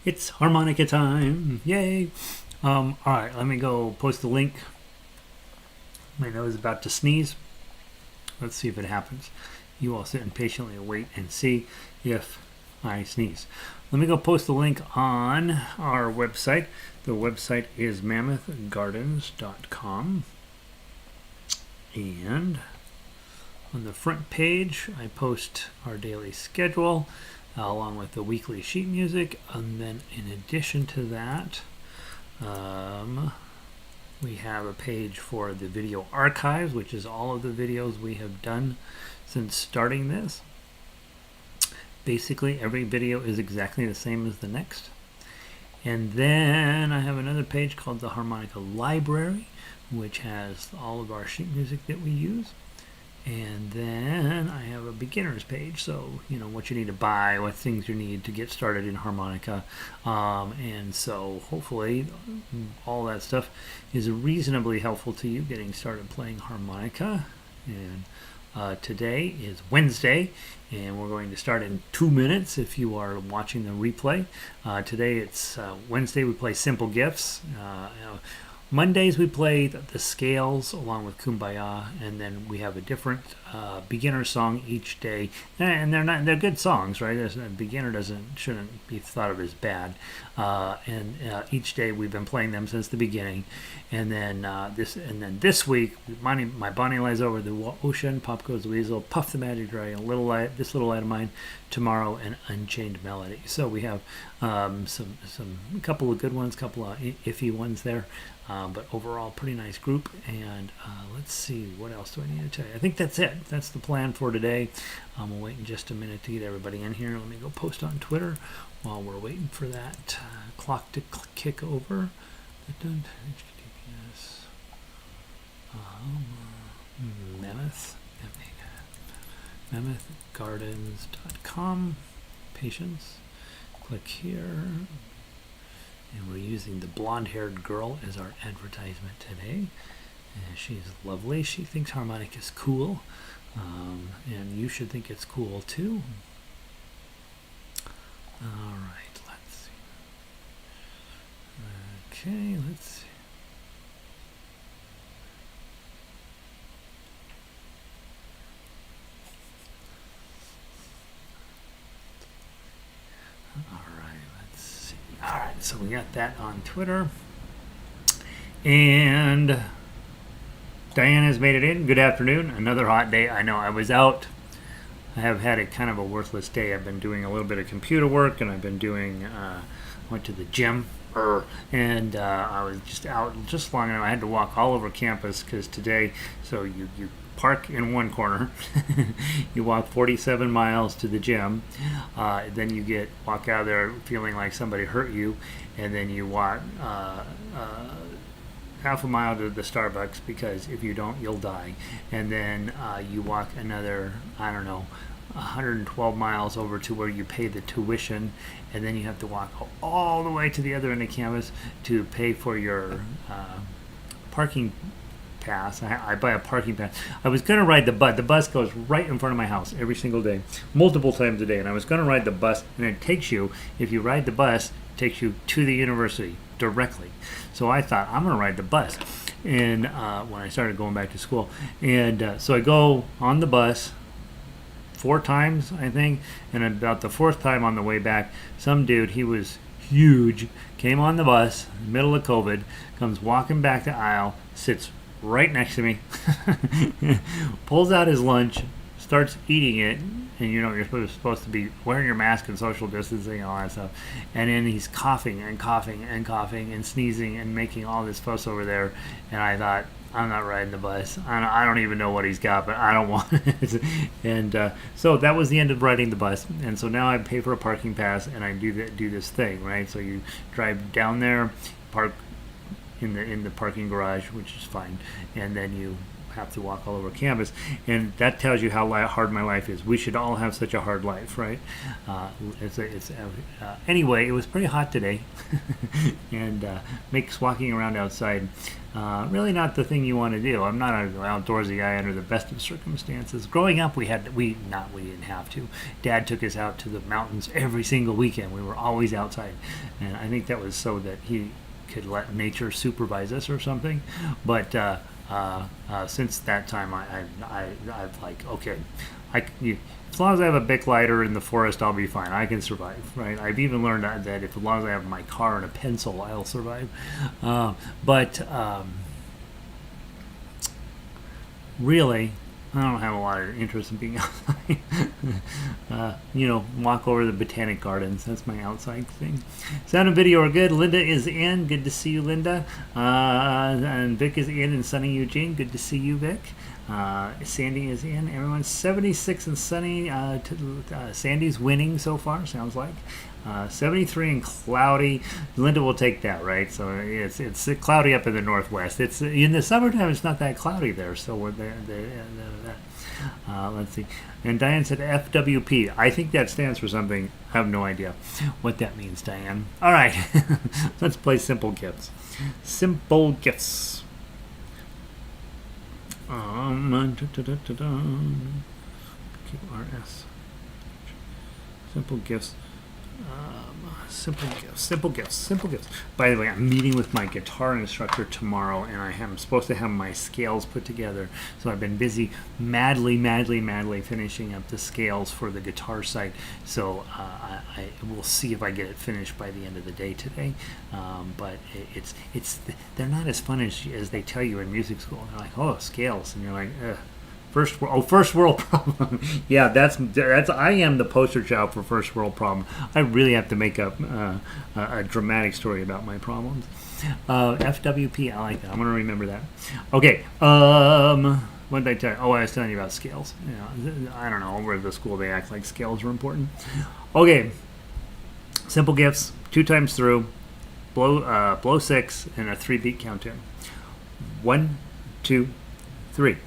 It's harmonica time. Yay. All right, let me go post the link. My nose is about to sneeze. Let's see if it happens. You all sit and patiently wait and see if I sneeze. Let me go post the link on our website. The website is mammothgardens.com. And on the front page, I post our daily schedule along with the weekly sheet music. And then in addition to that, we have a page for the video archives, which is all of the videos we have done since starting this. Basically, every video is exactly the same as the next. And then I have another page called the Harmonica Library, which has all of our sheet music that we use. And then I have a beginner's page, so what you need to buy, what things you need to get started in harmonica, and so hopefully all that stuff is reasonably helpful to you getting started playing harmonica. And today is Wednesday, and we're going to start in 2 minutes if you are watching the replay. Today it's Wednesday. We play Simple Gifts. Mondays we play the scales along with Kumbaya, and then we have a different beginner song each day, and they're good songs, right? A beginner shouldn't be thought of as bad, and each day we've been playing them since the beginning, and then this week my Bonnie Lies Over the Ocean, Pop Goes the Weasel, Puff the Magic Dragon, This Little Light of Mine tomorrow, and Unchained Melody. So we have a couple of good ones, couple of iffy ones there. But overall, pretty nice group. And let's see, what else do I need to tell you? I think that's it. That's the plan for today. We'll wait in just a minute to get everybody in here. Let me go post on Twitter while we're waiting for that clock to kick over. HTTPS Mammoth Mammothgardens.com. Patience. Click here. And we're using the blonde-haired girl as our advertisement today. And she's lovely. She thinks harmonica is cool. And you should think it's cool too. All right, let's see. Okay, let's see. Alright, so we got that on Twitter. And Diana's made it in. Good afternoon. Another hot day. I know I was out. I have had a kind of a worthless day. I've been doing a little bit of computer work, and I've been doing, went to the gym. And I was just out just long enough. I had to walk all over campus because today, so you park in one corner, you walk 47 miles to the gym, then you walk out of there feeling like somebody hurt you, and then you walk half a mile to the Starbucks because if you don't, you'll die, and then you walk another, 112 miles over to where you pay the tuition, and then you have to walk all the way to the other end of campus to pay for your parking pass. I buy a parking pass. I was going to ride the bus. The bus goes right in front of my house every single day, multiple times a day, and I was going to ride the bus, and it takes you, if you ride the bus, it takes you to the university directly. So I thought, I'm going to ride the bus, and when I started going back to school, and so I go on the bus 4 times, I think, and about the 4th time on the way back, some dude, he was huge, came on the bus, middle of COVID, comes walking back the aisle, sits right next to me, pulls out his lunch, starts eating it, and you're supposed to be wearing your mask and social distancing and all that stuff, and then he's coughing and coughing and coughing and sneezing and making all this fuss over there, and I thought, I'm not riding the bus. I don't even know what he's got, but I don't want it. And so that was the end of riding the bus. And so now I pay for a parking pass, and I do this thing, right? So you drive down there, park in the parking garage, which is fine, and then you have to walk all over campus, and that tells you how hard my life is. We should all have such a hard life, right? Anyway, it was pretty hot today, and makes walking around outside really not the thing you want to do. I'm not an outdoorsy guy under the best of circumstances. Growing up, we didn't have to. Dad took us out to the mountains every single weekend. We were always outside, and I think that was so that he could let nature supervise us or something. But since that time, I've like, okay, as long as I have a Bic lighter in the forest, I'll be fine. I can survive, right? I've even learned that if as long as I have my car and a pencil, I'll survive. But really, I don't have a lot of interest in being outside. Walk over the botanic gardens. That's my outside thing. Sound and video are good. Linda is in. Good to see you, Linda. And Vic is in sunny Eugene. Good to see you, Vic. Sandy is in. Everyone's 76 and sunny. Sandy's winning so far, sounds like. 73 and cloudy. Linda will take that, right? So it's cloudy up in the northwest. It's in the summertime. It's not that cloudy there. So we're there. Let's see. And Diane said FWP. I think that stands for something. I have no idea what that means, Diane. All right, let's play Simple Gifts. Simple Gifts. QRS. Simple Gifts. Simple gifts. By the way, I'm meeting with my guitar instructor tomorrow, and I'm supposed to have my scales put together. So I've been busy madly finishing up the scales for the guitar site. So I will see if I get it finished by the end of the day today. But they're not as fun as they tell you in music school. They're like, oh, scales, and you're like, ugh. First world problem. Yeah, that's. I am the poster child for first world problem. I really have to make up a dramatic story about my problems. FWP, I like that. I'm gonna remember that. Okay. What did I tell you? Oh, I was telling you about scales. I don't know. Over at the school, they act like scales are important. Okay. Simple Gifts. 2 times through. Blow 6 and a 3-beat countdown. 1, 2, 3.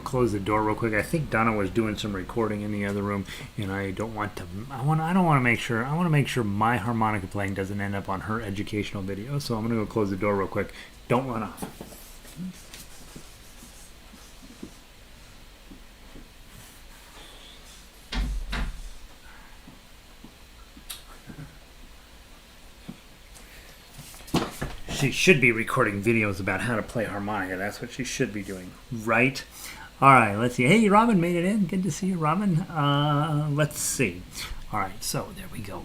close the door real quick. I think Donna was doing some recording in the other room, and I don't want to. I want to make sure. I want to make sure my harmonica playing doesn't end up on her educational video. So I'm gonna go close the door real quick. Don't run off. She should be recording videos about how to play harmonica. That's what she should be doing, right? All right, let's see. Hey, Robin made it in. Good to see you, Robin. Let's see. All right, so there we go.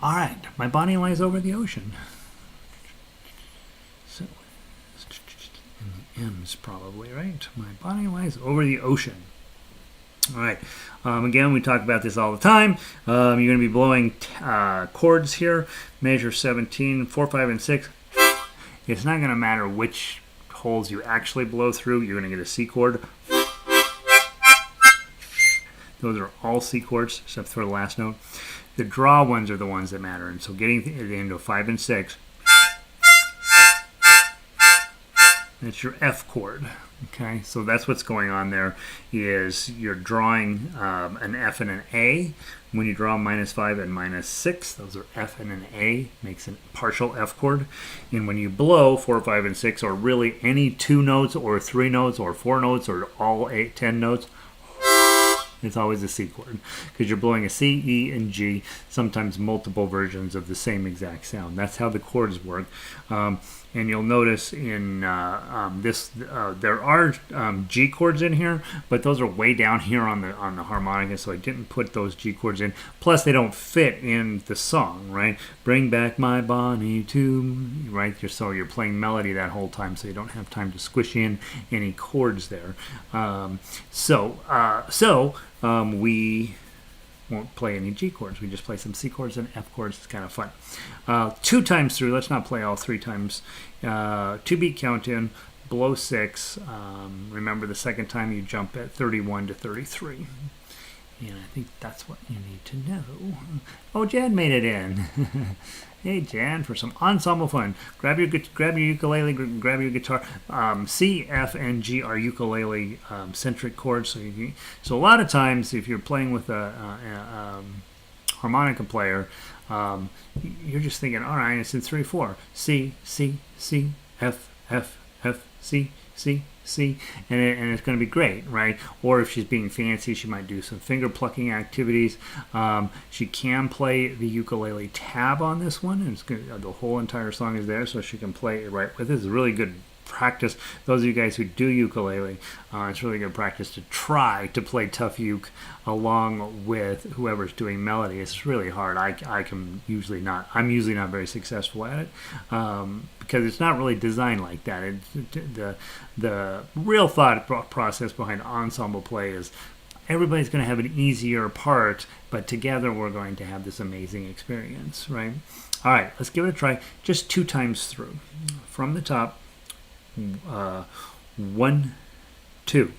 All right, my body lies over the ocean. So, M's probably, right? My body lies over the ocean. All right. Again, we talk about this all the time. You're going to be blowing chords here. Measure 17, 4, 5, and 6. It's not going to matter which holes you actually blow through. You're going to get a C chord. Those are all C chords except for the last note. The draw ones are the ones that matter. And so getting it into 5 and 6, that's your F chord. Okay, so that's what's going on there, is you're drawing an F and an A. When you draw -5 and -6, those are F and an A, makes a partial F chord. And when you blow 4, 5, and 6, or really any 2 notes or 3 notes or 4 notes or all 8, 10 notes, it's always a C chord, because you're blowing a C, E, and G, sometimes multiple versions of the same exact sound. That's how the chords work. And you'll notice in there are G chords in here, but those are way down here on the harmonica, so I didn't put those G chords in. Plus, they don't fit in the song, right? Bring back my Bonnie to, right? So you're playing melody that whole time, so you don't have time to squish in any chords there. We won't play any G chords. We just play some C chords and F chords. It's kind of fun. 2 times through. Let's not play all 3 times. 2-beat count in. Blow 6. Remember, the second time you jump at 31 to 33. And I think that's what you need to know. Oh, Jan made it in. Hey, Jan, for some ensemble fun. Grab your ukulele, grab your guitar. C, F, and G are ukulele centric chords. So a lot of times, if you're playing with a harmonica player, you're just thinking, all right, it's in 3/4. C, C, C, F, F, F, C, C, C, and it's going to be great, right? Or if she's being fancy, she might do some finger plucking activities. She can play the ukulele tab on this one, and the whole entire song is there, so she can play it right with it. It's a really good practice. Those of you guys who do ukulele, it's really good practice to try to play tough uke along with whoever's doing melody. It's really hard. I'm usually not very successful at it because it's not really designed like that. The real thought process behind ensemble play is everybody's going to have an easier part, but together we're going to have this amazing experience, right? All right, let's give it a try. Just 2 times through. From the top. 1, 2.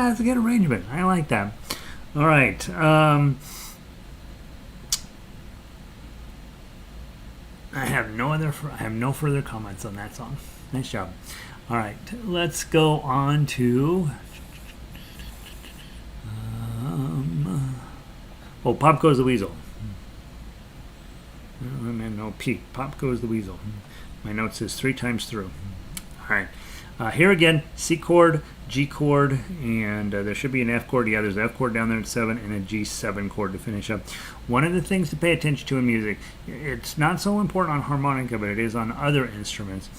that's a good arrangement. I like that. All right. I have no further comments on that song. Nice job. All right, let's go on to Pop Goes the Weasel. No, P. Pop Goes the Weasel. My note says 3 times through. All right. Here again, C chord, G chord, and there should be an F chord. Yeah, there's an F chord down there at 7 and a G7 chord to finish up. One of the things to pay attention to in music, it's not so important on harmonica, but it is on other instruments.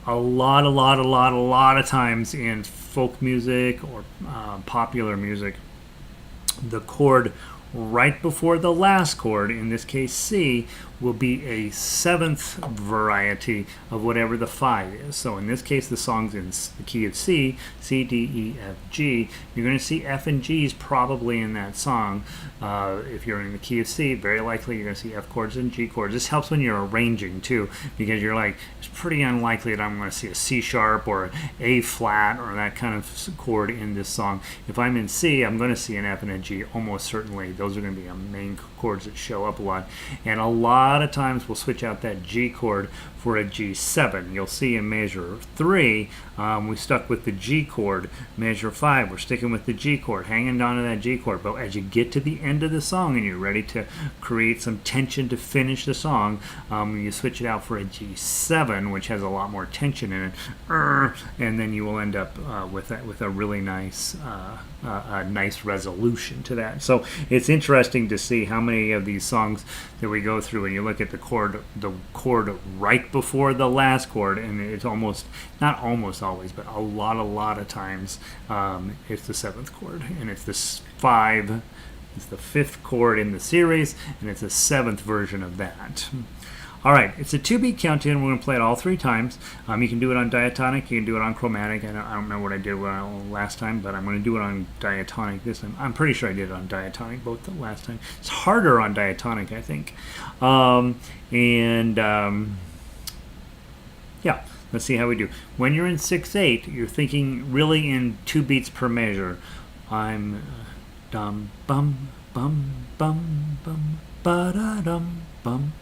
A lot of times in folk music or popular music, the chord right before the last chord, in this case C, will be a 7th variety of whatever the 5 is. So in this case, the song's in the key of C, C, D, E, F, G. You're going to see F and G's probably in that song. If you're in the key of C, very likely you're going to see F chords and G chords. This helps when you're arranging too, because you're like, it's pretty unlikely that I'm going to see a C sharp or A flat or that kind of chord in this song. If I'm in C, I'm going to see an F and a G almost certainly. Those are going to be main chords that show up a lot. And a lot of times we'll switch out that G chord for a G7. You'll see in measure 3, we stuck with the G chord. Measure 5, we're sticking with the G chord, hanging on to that G chord. But as you get to the end of the song and you're ready to create some tension to finish the song, you switch it out for a G7, which has a lot more tension in it, and then you will end up with a really nice nice resolution to that. So it's interesting to see how many of these songs that we go through and you look at the chord right before the last chord, and it's almost, not almost always, but a lot of times it's the 7th chord, and it's this 5, it's the 5th chord in the series, and it's a 7th version of that. All right, it's a 2-beat count-in. We're going to play it all 3 times. You can do it on Diatonic. You can do it on Chromatic. I don't remember what I did last time, but I'm going to do it on Diatonic this time. I'm pretty sure I did it on Diatonic both the last time. It's harder on Diatonic, I think. Yeah, let's see how we do. When you're in 6/8, you're thinking really in 2 beats per measure. I'm dum bum bum bum bum ba da dum bum.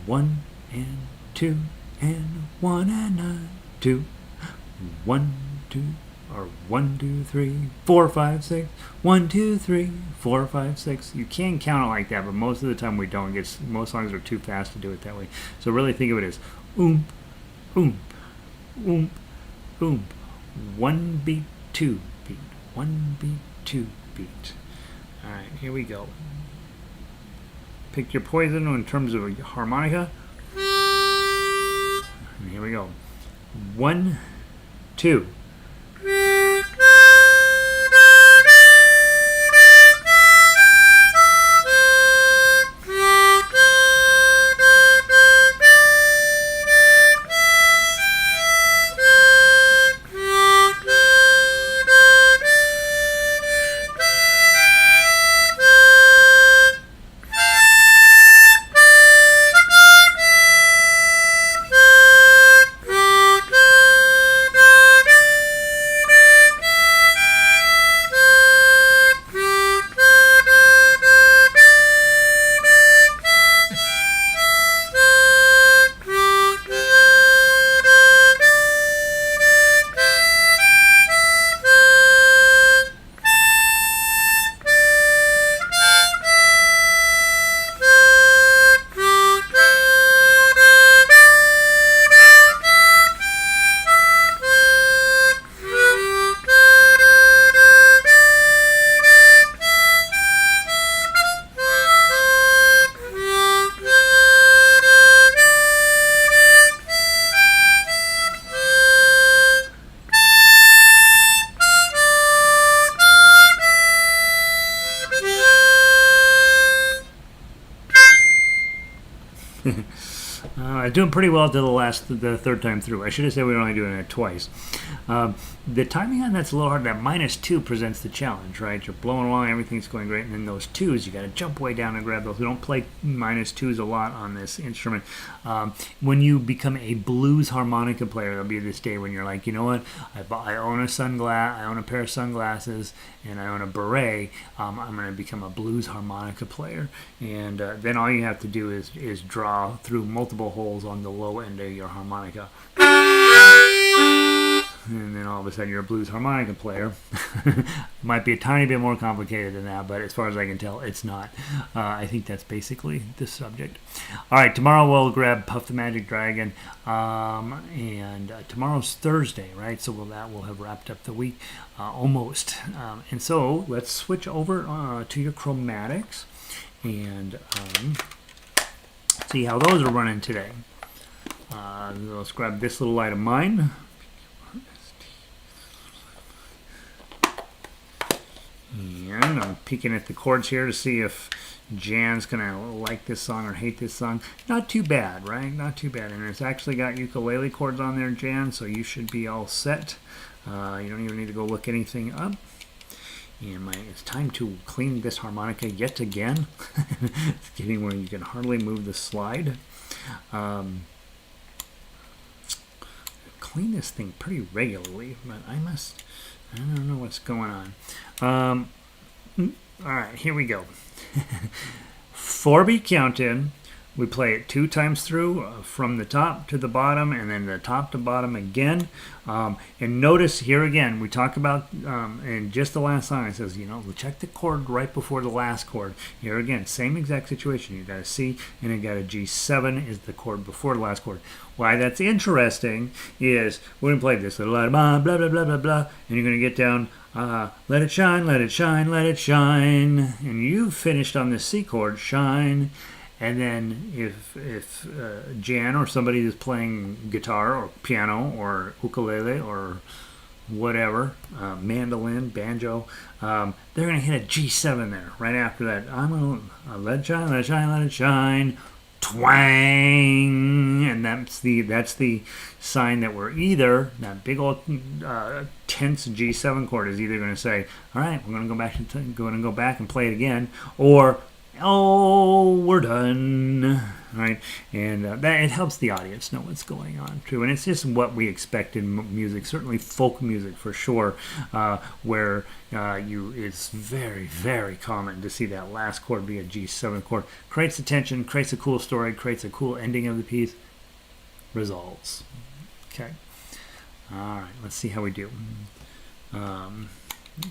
1 and 2 and 1 and 2. 1, 2, or 1, 2, 3, 4, 5, 6. 1, 2, 3, 4, 5, 6. You can count it like that, but most of the time we don't. Most songs are too fast to do it that way. So really think of it as oomp, oomp, oomp, oomp. 1 beat, 2 beat. 1 beat, 2 beat. All right, here we go. Pick your poison in terms of a harmonica. And here we go. 1, 2. Doing pretty well to the third time through. I should have said we were only doing it twice. The timing on that's a little hard. That -2 presents the challenge, right? You're blowing along, everything's going great, and then those twos, you got to jump way down and grab those. We don't play -2s a lot on this instrument. When you become a blues harmonica player, there'll be this day when you're like, you know what? I own I own a pair of sunglasses, and I own a beret. I'm going to become a blues harmonica player, and then all you have to do is draw through multiple holes on the low end of your harmonica. And then all of a sudden you're a blues harmonica player. Might be a tiny bit more complicated than that, but as far as I can tell, it's not. I think that's basically the subject. All right, tomorrow we'll grab Puff the Magic Dragon, and tomorrow's Thursday, right? So we'll have wrapped up the week almost. And so let's switch over to your chromatics and see how those are running today. Let's grab this little light of mine. And I'm peeking at the chords here to see if Jan's going to like this song or hate this song. Not too bad, right? Not too bad. And it's actually got ukulele chords on there, Jan, so you should be all set. You don't even need to go look anything up. And it's time to clean this harmonica yet again. It's getting where you can hardly move the slide. Clean this thing pretty regularly, but I don't know what's going on. All right, here we go. 4-beat count in. We play it 2 times through, from the top to the bottom, and then the top to bottom again. And notice here again, we talk about, in just the last song, it says, check the chord right before the last chord. Here again, same exact situation. You got a C, and you got a G7 is the chord before the last chord. Why that's interesting is we're going to play this, blah, blah, blah, blah, blah, blah, and you're going to get down, let it shine, let it shine, let it shine. And you finished on the C chord, shine. And then if Jan or somebody is playing guitar or piano or ukulele or whatever, mandolin, banjo, they're going to hit a G7 there right after that. I'm going to let it shine, let it shine, let it shine, twang. And that's the sign that we're either, that big old tense G7 chord is either going to say, all right, we're going to go back and play it again, or oh, we're done, right? And that it helps the audience know what's going on too, and it's just what we expect in music, certainly folk music for sure, where it's very, very common to see that last chord be a G7 chord. Creates the tension, creates a cool story, creates a cool ending of the piece, resolves. Okay, all right, let's see how we do.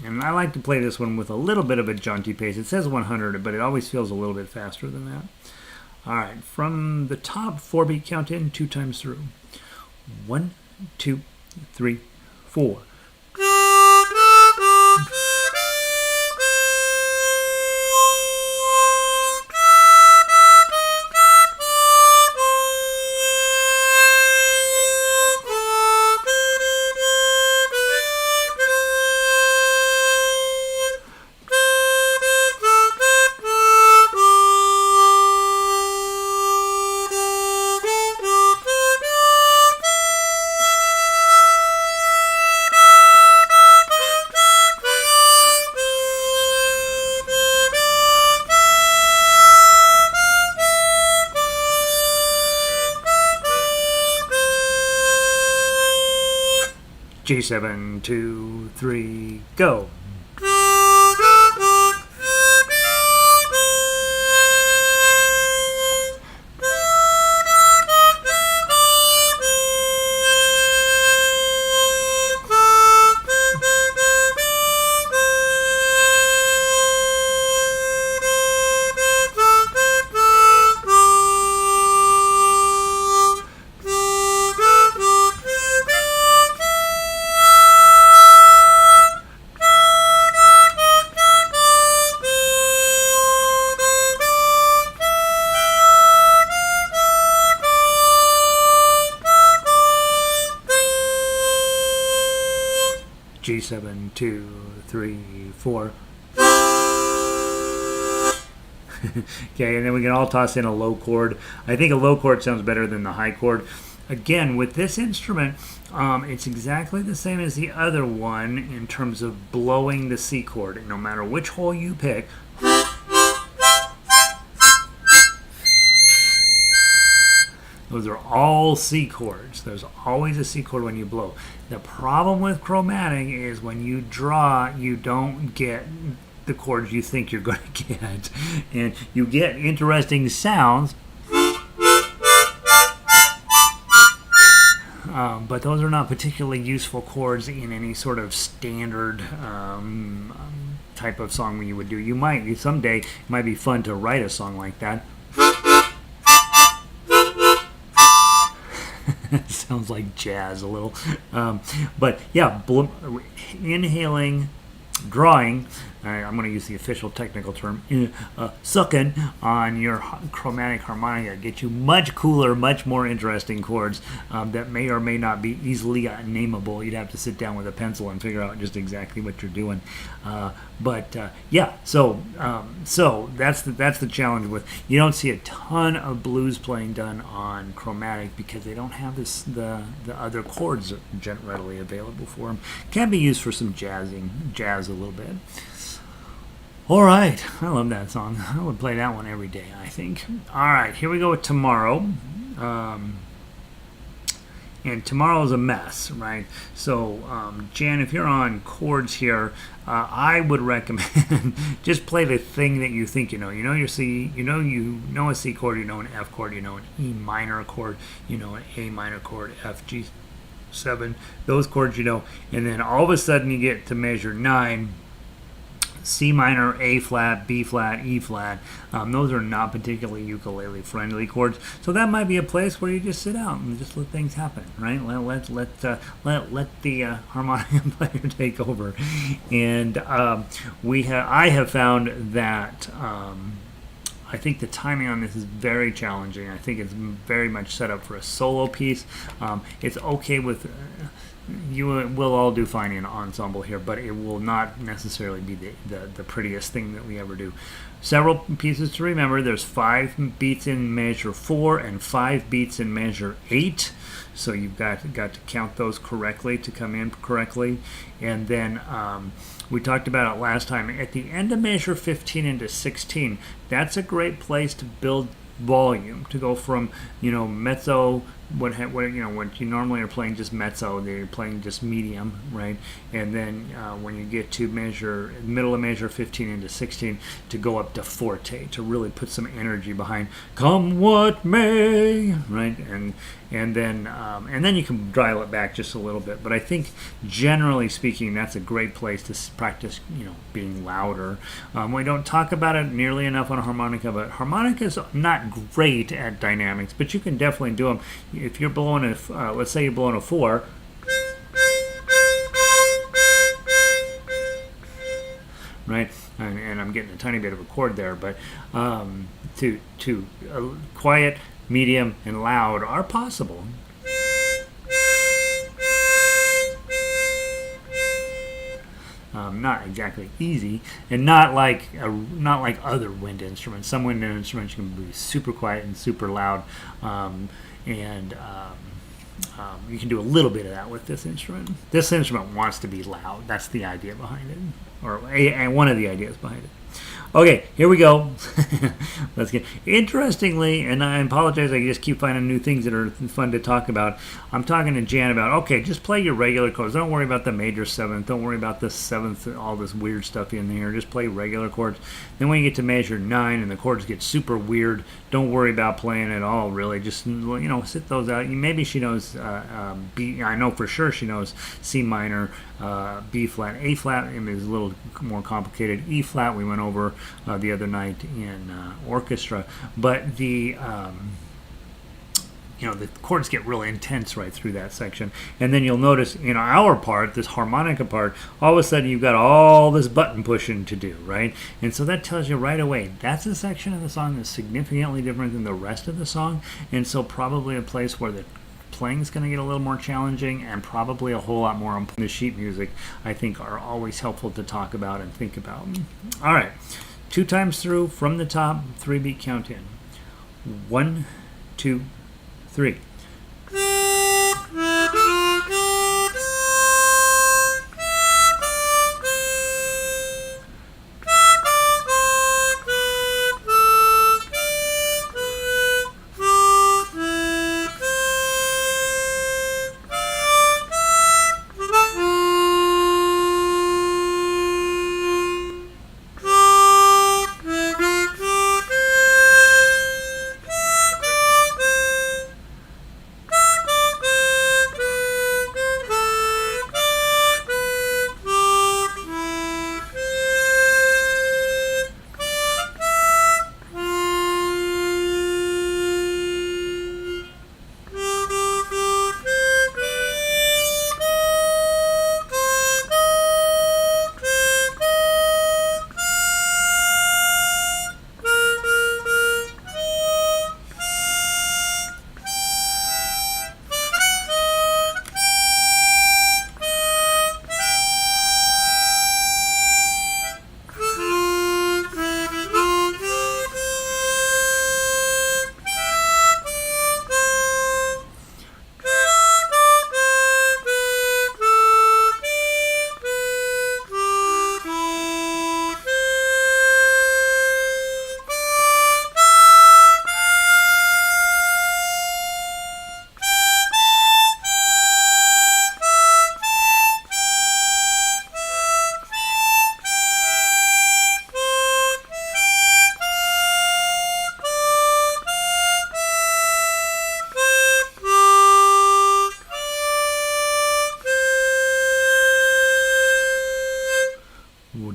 And I like to play this one with a little bit of a jaunty pace. It says 100, but it always feels a little bit faster than that. All right, from the top, 4-beat count in, 2 times through. 1, 2, 3, 4. G7, 2, 3, go. G7, 2, 3, 4. Okay, and then we can all toss in a low chord. I think a low chord sounds better than the high chord. Again, with this instrument, it's exactly the same as the other one in terms of blowing the C chord. No matter which hole you pick, those are all C chords. There's always a C chord when you blow. The problem with chromatic is when you draw, you don't get the chords you think you're going to get. And you get interesting sounds, but those are not particularly useful chords in any sort of standard type of song you would do. You might, someday, it might be fun to write a song like that. Sounds like jazz a little. But yeah, inhaling, drawing, I'm going to use the official technical term, sucking on your chromatic harmonica get you much cooler, much more interesting chords that may or may not be easily nameable. You'd have to sit down with a pencil and figure out just exactly what you're doing. Yeah, so that's the challenge with, you don't see a ton of blues playing done on chromatic because they don't have the other chords readily available for them. Can be used for some jazz a little bit. All right, I love that song. I would play that one every day, I think. All right, here we go with Tomorrow. And Tomorrow is a mess, right? So, Jan, if you're on chords here, I would recommend just play the thing that you think you know. You know your C, you know a C chord, you know an F chord, you know an E minor chord, you know an A minor chord, F, G, 7, those chords you know. And then all of a sudden you get to measure 9, C minor, A flat, B flat, E flat. Those are not particularly ukulele friendly chords, so that might be a place where you just sit out and just let things happen, right? Let the harmonica player take over. And I have found that I think the timing on this is very challenging. I think it's very much set up for a solo piece. It's okay with you will all do fine in ensemble here, but it will not necessarily be the prettiest thing that we ever do. Several pieces to remember. There's 5 beats in measure 4 and 5 beats in measure 8. So you've got to count those correctly to come in correctly. And then we talked about it last time. At the end of measure 15 into 16, that's a great place to build volume, to go from mezzo, what you normally are playing just mezzo, they're playing just medium, right? And then when you get to middle of measure 15 into 16, to go up to forte, to really put some energy behind "Come What May," right? And then you can dial it back just a little bit. But I think generally speaking, that's a great place to practice, being louder. We don't talk about it nearly enough on a harmonica, but harmonica is not great at dynamics, but you can definitely do them. If you're blowing let's say you're blowing a 4, right? And I'm getting a tiny bit of a chord there, but to quiet, medium, and loud are possible. Not exactly easy, and not like other wind instruments. Some wind instruments can be super quiet and super loud, and you can do a little bit of that with this instrument. This instrument wants to be loud. That's the idea behind it, and one of the ideas behind it. Okay, here we go. Let's get interestingly, and I apologize, I just keep finding new things that are fun to talk about. I'm talking to Jan about, okay, just play your regular chords. Don't worry about the major 7th. Don't worry about the 7th, all this weird stuff in there. Just play regular chords. Then when you get to measure 9 and the chords get super weird, don't worry about playing at all, really. Just, sit those out. Maybe she knows B. I know for sure she knows C minor, B flat. A flat is a little more complicated. E flat we went over the other night in orchestra, but the chords get really intense right through that section. And then you'll notice in our part, this harmonica part, all of a sudden you've got all this button pushing to do, right? And so that tells you right away that's a section of the song that's significantly different than the rest of the song, and so probably a place where the playing is going to get a little more challenging, and probably a whole lot more important. The sheet music, I think, are always helpful to talk about and think about. All right, 2 times through from the top, 3-beat count in. 1, 2, 3.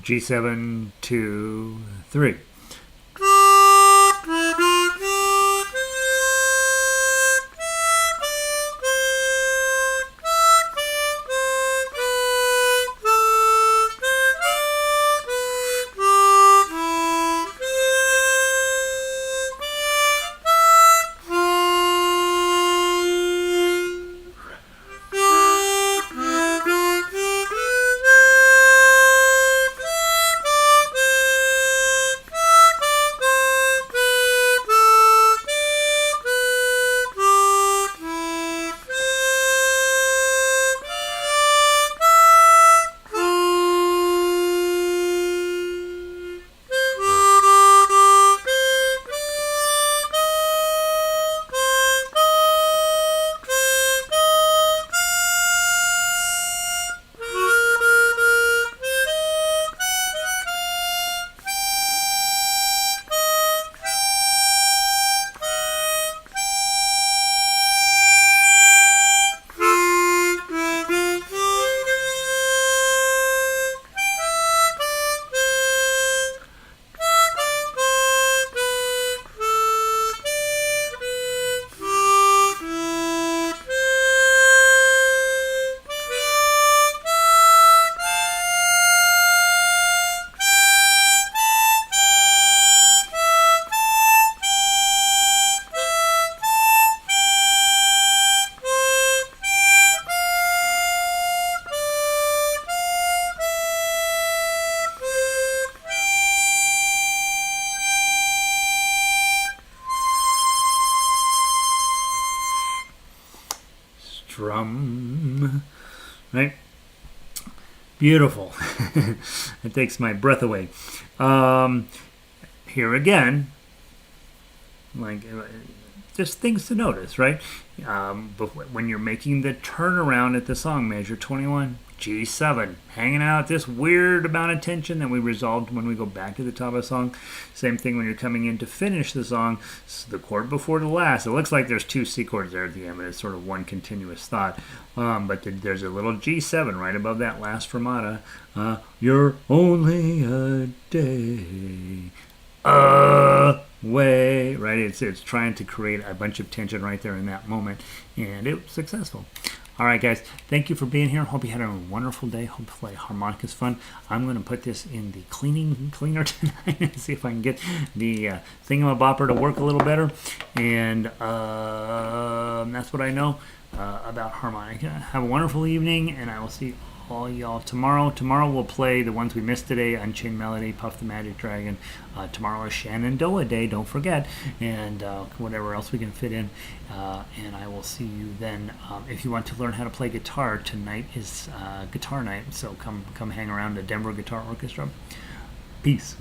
G7, 2, 3. Drum, right? Beautiful. It takes my breath away. Here again, like just things to notice, right? But when you're making the turnaround at the song, measure 21, G7, hanging out this weird amount of tension that we resolved when we go back to the top of the song. Same thing when you're coming in to finish the song, so the chord before the last. It looks like there's 2 C chords there at the end, but it's sort of one continuous thought. But there's a little G7 right above that last fermata. You're only a day away, right? It's trying to create a bunch of tension right there in that moment, and it was successful. All right, guys, thank you for being here. Hope you had a wonderful day. Hopefully harmonica's fun. I'm going to put this in the cleaner tonight and see if I can get the thingamabopper to work a little better. And that's what I know about harmonica. Have a wonderful evening, and I will see all y'all tomorrow. Tomorrow we'll play the ones we missed today: Unchained Melody, Puff the Magic Dragon. Tomorrow is Shenandoah Day, don't forget, and whatever else we can fit in. And I will see you then. If you want to learn how to play guitar, tonight is guitar night, so come hang around the Denver Guitar Orchestra. Peace.